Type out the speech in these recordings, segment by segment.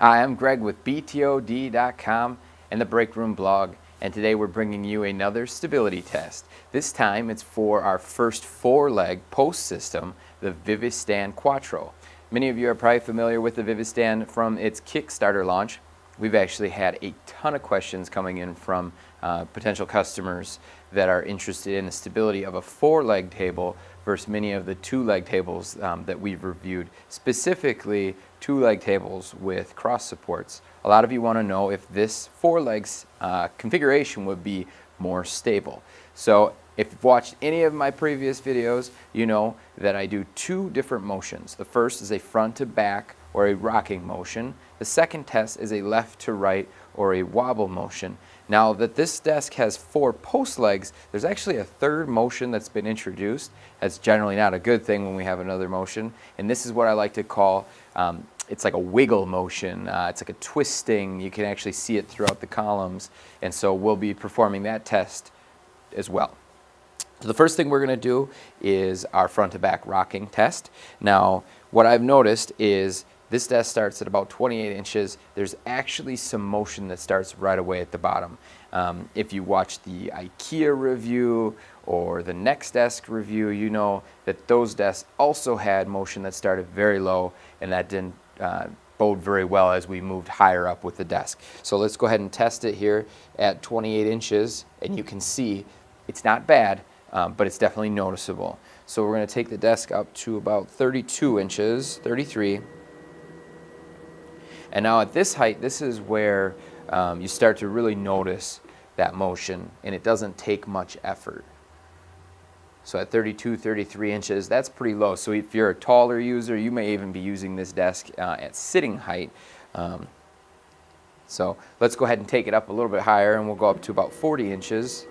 Hi, I'm Greg with BTOD.com and the Break Room blog, and today we're bringing you another stability test. This time it's for our first four-leg post system, the Vivistand Quattro. Many of you are probably familiar with the Vivistand from its Kickstarter launch. We've actually had a ton of questions coming in from potential customers that are interested in the stability of a four-leg table versus many of the two-leg tables that we've reviewed, specifically two-leg tables with cross supports. A lot of you want to know if this four legs configuration would be more stable. So if you've watched any of my previous videos, you know that I do two different motions. The first is a front to back or a rocking motion. The second test is a left to right or a wobble motion. Now that this desk has four post legs, there's actually a third motion that's been introduced. That's generally not a good thing when we have another motion. And this is what I like to call, it's like a wiggle motion. It's like a twisting. You can actually see it throughout the columns. And so we'll be performing that test as well. So the first thing we're going to do is our front to back rocking test. Now what I've noticed is this desk starts at about 28 inches. There's actually some motion that starts right away at the bottom. If you watch the IKEA review or the Next Desk review, you know that those desks also had motion that started very low, and that didn't bode very well as we moved higher up with the desk. So let's go ahead and test it here at 28 inches, and you can see it's not bad, but it's definitely noticeable. So we're going to take the desk up to about 32 inches, 33. And now at this height, this is where you start to really notice that motion, and it doesn't take much effort. So at 32, 33 inches, that's pretty low. So if you're a taller user, you may even be using this desk at sitting height. So let's go ahead and take it up a little bit higher, and we'll go up to about 40 inches.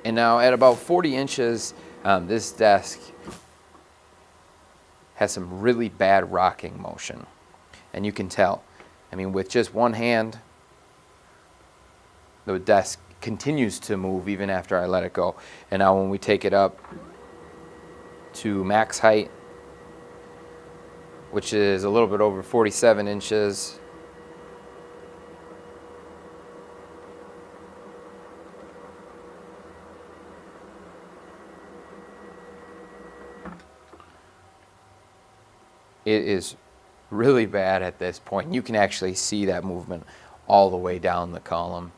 And now at about 40 inches, this desk has some really bad rocking motion. And you can tell. I mean, with just one hand, the desk continues to move even after I let it go. And now when we take it up to max height, which is a little bit over 47 inches, it is really bad at this point. You can actually see that movement all the way down the column.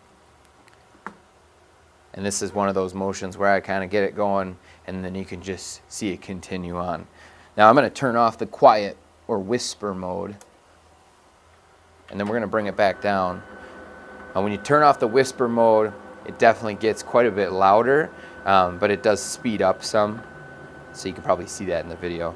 And this is one of those motions where I kind of get it going, and then you can just see it continue on. Now I'm going to turn off the quiet or whisper mode, and then we're going to bring it back down. And when you turn off the whisper mode, it definitely gets quite a bit louder, but it does speed up some. So you can probably see that in the video.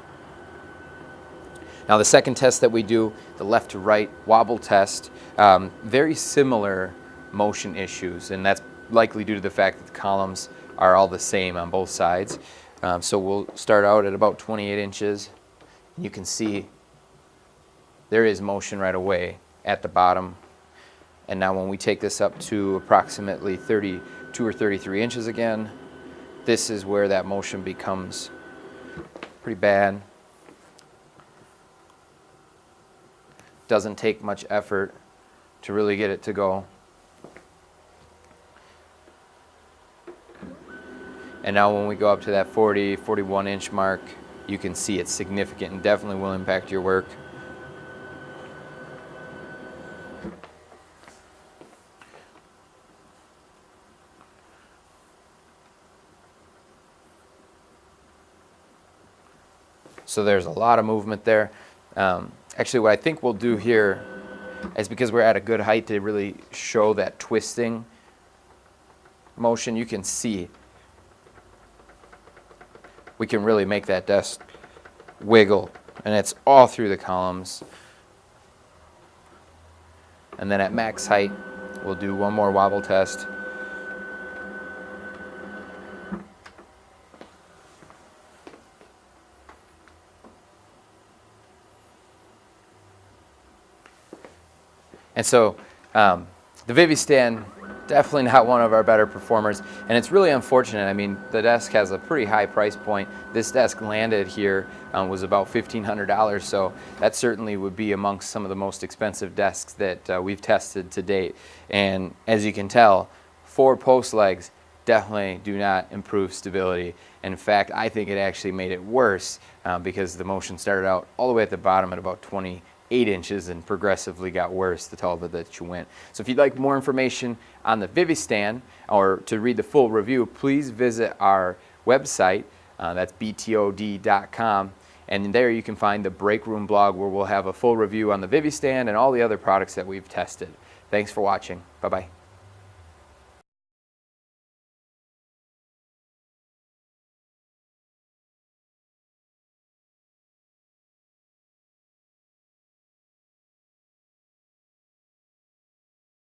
Now the second test that we do, the left to right wobble test, very similar motion issues, and that's likely due to the fact that the columns are all the same on both sides. So we'll start out at about 28 inches. You can see there is motion right away at the bottom. And now when we take this up to approximately 32 or 33 inches again, this is where that motion becomes pretty bad. Doesn't take much effort to really get it to go. And now when we go up to that 40, 41 inch mark, you can see it's significant and definitely will impact your work. So there's a lot of movement there. Actually, what I think we'll do here is, because we're at a good height to really show that twisting motion, you can see we can really make that desk wiggle, and it's all through the columns. And then at max height, we'll do one more wobble test. And so the Vivistand Definitely not one of our better performers, and it's really unfortunate. I mean, the desk has a pretty high price point. This desk landed here was about $1,500, so that certainly would be amongst some of the most expensive desks that we've tested to date. And as you can tell, 4 post legs definitely do not improve stability. In fact, I think it actually made it worse because the motion started out all the way at the bottom at about 28 inches and progressively got worse the taller that you went. So if you'd like more information on the Vivistand or to read the full review, please visit our website. That's btod.com. And there you can find the Break Room blog where we'll have a full review on the Vivistand and all the other products that we've tested. Thanks for watching. Bye-bye.